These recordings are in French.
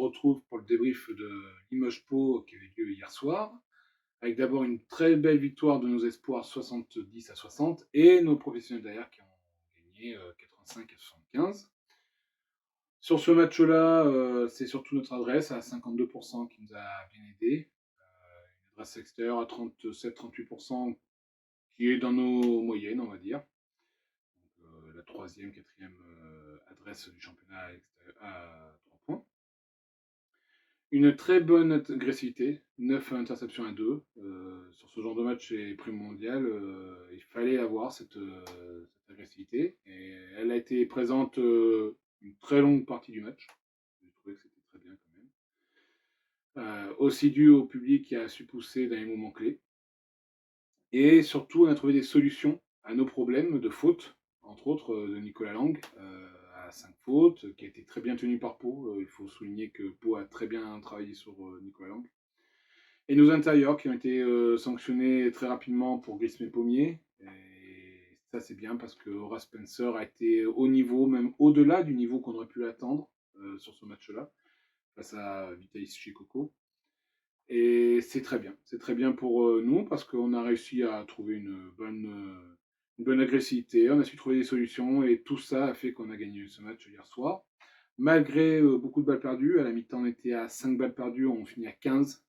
retrouve pour le débrief de Limoges-Pau qui avait lieu hier soir, avec d'abord une très belle victoire de nos espoirs 70-60 et nos professionnels derrière qui ont gagné 85-75. Sur ce match-là, c'est surtout notre adresse à 52% qui nous a bien aidé. Une adresse extérieure à 37-38% qui est dans nos moyennes, on va dire. Donc, la troisième, quatrième adresse du championnat à 3 points. Une très bonne agressivité, 9 interceptions à 2. Sur ce genre de match et primordial, il fallait avoir cette agressivité. Et elle a été présente une très longue partie du match. J'ai trouvé que c'était très bien quand même. Aussi dû au public qui a su pousser dans les moments clés. Et surtout, on a trouvé des solutions à nos problèmes de fautes, entre autres de Nicolas Lang, à 5 fautes, qui a été très bien tenu par Pau. Il faut souligner que Pau a très bien travaillé sur Nicolas Lang. Et nos intérieurs qui ont été sanctionnés très rapidement pour Grisme Pommier. Et ça, c'est bien parce que Horace Spencer a été au niveau, même au-delà du niveau qu'on aurait pu l'attendre sur ce match-là, face à Vitaly Chikoko. Et c'est très bien pour nous parce qu'on a réussi à trouver une bonne agressivité, on a su trouver des solutions et tout ça a fait qu'on a gagné ce match hier soir. Malgré beaucoup de balles perdues, à la mi-temps on était à 5 balles perdues, on finit à 15.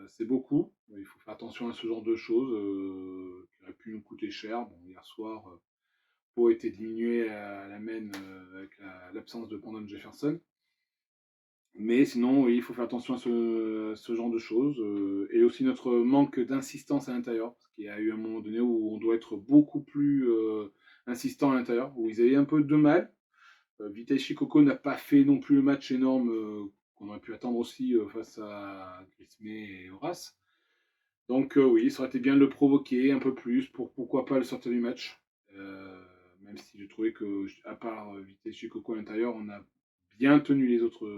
C'est beaucoup, il faut faire attention à ce genre de choses qui auraient pu nous coûter cher. Bon, hier soir, Pau était diminué à la main avec l'absence de Brandon Jefferson. Mais sinon, oui, il faut faire attention à ce genre de choses. Et aussi notre manque d'insistance à l'intérieur. Parce qu'il y a eu un moment donné où on doit être beaucoup plus insistant à l'intérieur, où ils avaient un peu de mal. Vitaly Chikoko n'a pas fait non plus le match énorme qu'on aurait pu attendre aussi face à Grisme et Horace. Donc oui, ça aurait été bien de le provoquer un peu plus pour pourquoi pas le sortir du match. Même si je trouvais que, à part Vitaly Chikoko à l'intérieur, on a bien tenu les autres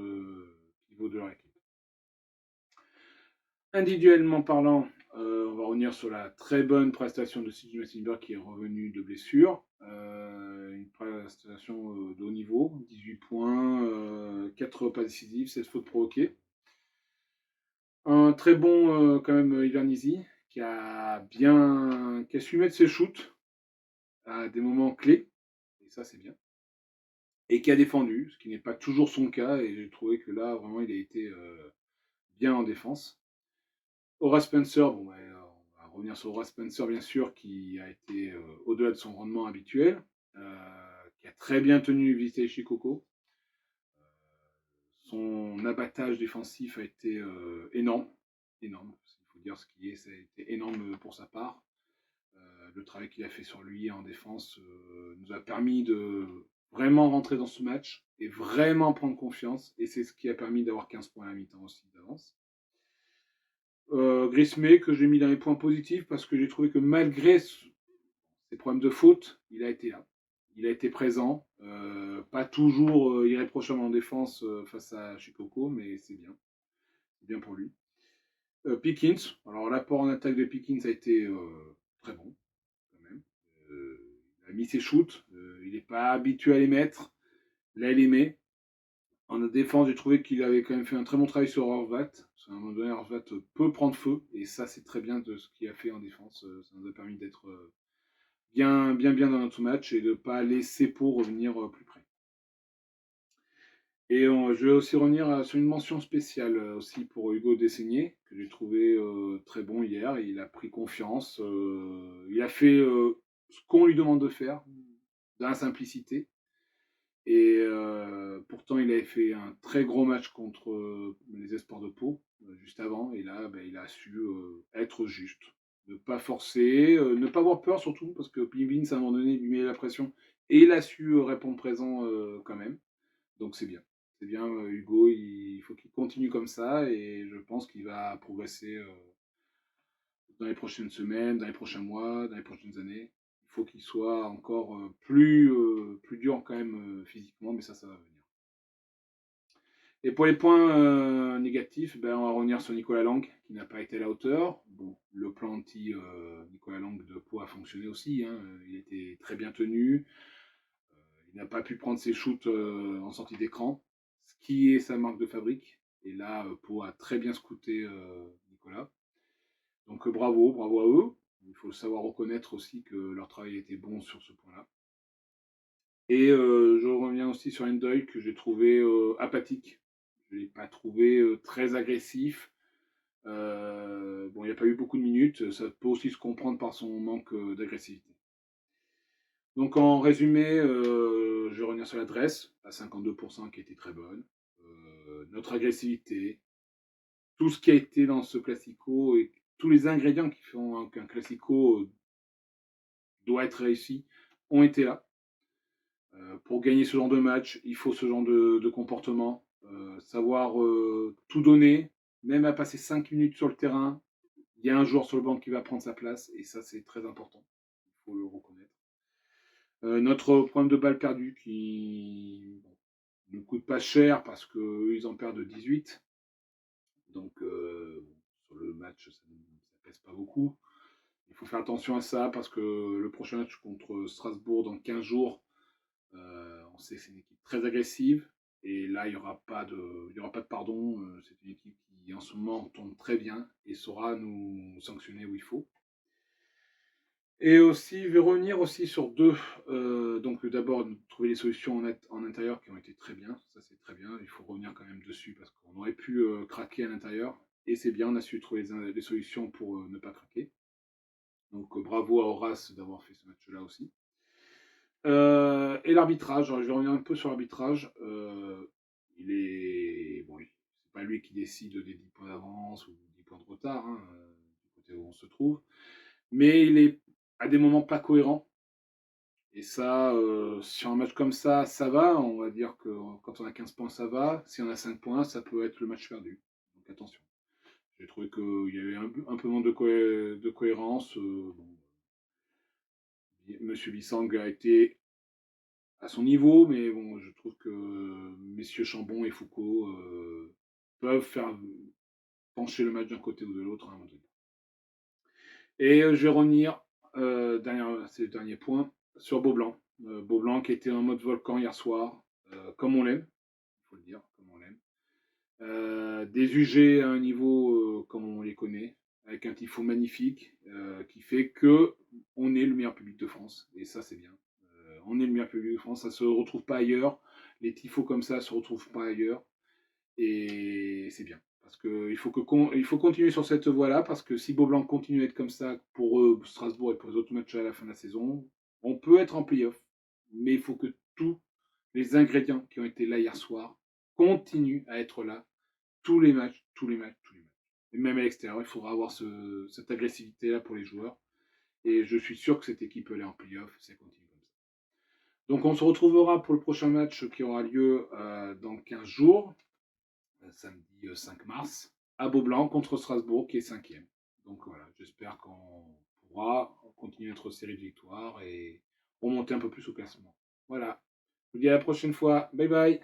niveaux de leur équipe. Individuellement parlant, on va revenir sur la très bonne prestation de Sidi Massenberg qui est revenu de blessure. Une prestation de haut niveau, 18 points, 4 pas décisives, 7 fautes provoquées. Un très bon quand même Ivernisi qui a su mettre ses shoots à des moments clés, et ça c'est bien. Et qui a défendu, ce qui n'est pas toujours son cas, et j'ai trouvé que là vraiment il a été bien en défense. Horace Spencer, bon, on va revenir sur Horace Spencer bien sûr, qui a été au-delà de son rendement habituel, qui a très bien tenu Vitaly Chikoko. Son abattage défensif a été énorme, énorme. Il faut dire ce qui est, ça a été énorme pour sa part. Le travail qu'il a fait sur lui en défense nous a permis de vraiment rentrer dans ce match et vraiment prendre confiance. Et c'est ce qui a permis d'avoir 15 points à la mi-temps aussi d'avance. Grisme, que j'ai mis dans les points positifs parce que j'ai trouvé que malgré ses problèmes de faute, il a été là. Il a été présent. Pas toujours irréprochable en défense face à Chikoko, mais c'est bien. C'est bien pour lui. Pickens, alors l'apport en attaque de Pickens a été très bon, quand même. Il a mis ses shoots, il n'est pas habitué à les mettre. Là, il les met. En défense, j'ai trouvé qu'il avait quand même fait un très bon travail sur Horvat. À un moment donné, Horvat peut prendre feu, et ça, c'est très bien de ce qu'il a fait en défense. Ça nous a permis d'être bien dans notre match et de ne pas laisser Pau revenir plus près. Et je vais aussi revenir sur une mention spéciale aussi pour Hugo Dessaigné, que j'ai trouvé très bon hier. Il a pris confiance. Il a fait ce qu'on lui demande de faire, dans la simplicité. Et pourtant, il avait fait un très gros match contre les Espoirs de Pau, juste avant. Et là, il a su être juste. Ne pas forcer, ne pas avoir peur surtout, parce que Pimbins, à un moment donné, lui met la pression. Et il a su répondre présent quand même. Donc c'est bien. C'est bien, Hugo, il faut qu'il continue comme ça. Et je pense qu'il va progresser dans les prochaines semaines, dans les prochains mois, dans les prochaines années. Il faut qu'il soit encore plus dur quand même physiquement, mais ça va venir. Et pour les points négatifs, on va revenir sur Nicolas Lang, qui n'a pas été à la hauteur. Bon, le plan anti-Nicolas Lang de Pau a fonctionné aussi. Hein. Il était très bien tenu. Il n'a pas pu prendre ses shoots en sortie d'écran, ce qui est sa marque de fabrique. Et là, Pau a très bien scouté Nicolas. Donc bravo à eux. Il faut savoir reconnaître aussi que leur travail était bon sur ce point-là. Et je reviens aussi sur Endoy que j'ai trouvé apathique. Je ne l'ai pas trouvé très agressif. Bon, il n'y a pas eu beaucoup de minutes. Ça peut aussi se comprendre par son manque d'agressivité. Donc en résumé, je vais revenir sur l'adresse, à 52% qui était très bonne. Notre agressivité, tout ce qui a été dans ce classico et tous les ingrédients qui font qu'un classico doit être réussi ont été là. Pour gagner ce genre de match, il faut ce genre de comportement, savoir tout donner, même à passer 5 minutes sur le terrain. Il y a un joueur sur le banc qui va prendre sa place, et ça, c'est très important. Il faut le reconnaître. Notre problème de balle perdue qui ne coûte pas cher parce qu'eux, ils en perdent 18. Donc, sur le match, ça ne pèse pas beaucoup. Il faut faire attention à ça parce que le prochain match contre Strasbourg dans 15 jours, on sait que c'est une équipe très agressive. Et là, il n'y aura pas de pardon. C'est une équipe qui, en ce moment, tourne très bien et saura nous sanctionner où il faut. Et aussi, je vais revenir aussi sur deux. Donc, d'abord, trouver des solutions en intérieur qui ont été très bien. Ça, c'est très bien. Il faut revenir quand même dessus parce qu'on aurait pu craquer à l'intérieur. Et c'est bien, on a su trouver des solutions pour ne pas craquer. Donc, bravo à Horace d'avoir fait ce match-là aussi. Et l'arbitrage, je vais revenir un peu sur l'arbitrage. Il est. Bon, c'est pas lui qui décide des 10 points d'avance ou 10 points de retard, hein, du côté où on se trouve. Mais il est à des moments pas cohérent. Et ça, sur un match comme ça va. On va dire que quand on a 15 points, ça va. Si on a 5 points, ça peut être le match perdu. Donc attention. J'ai trouvé qu'il y avait un peu moins de cohérence. Bon, Monsieur Bissang a été à son niveau, mais bon, je trouve que messieurs Chambon et Foucault peuvent faire pencher le match d'un côté ou de l'autre à un moment donné. Et je vais revenir, c'est le dernier point, sur Beaublanc. Beaublanc qui était en mode volcan hier soir, comme on l'aime, il faut le dire, comme on l'aime. Des UG à un niveau comme on les connaît, avec un tifo magnifique, qui fait que on est le meilleur public de France, et ça c'est bien. On est le meilleur public de France, ça se retrouve pas ailleurs. Les tifos comme ça se retrouvent pas ailleurs, et c'est bien. Parce qu'il faut, il faut continuer sur cette voie-là, parce que si Beaublanc continue à être comme ça pour eux, Strasbourg et pour les autres matchs à la fin de la saison, on peut être en playoff, mais il faut que tous les ingrédients qui ont été là hier soir continuent à être là tous les matchs, tous les matchs, tous les matchs. Et même à l'extérieur, il faudra avoir cette agressivité-là pour les joueurs. Et je suis sûr que cette équipe peut aller en playoff si elle continue comme ça. Donc on se retrouvera pour le prochain match qui aura lieu dans 15 jours, samedi 5 mars, à Beaublanc contre Strasbourg qui est 5e. Donc voilà, j'espère qu'on pourra continuer notre série de victoires et remonter un peu plus au classement. Voilà, je vous dis à la prochaine fois. Bye bye.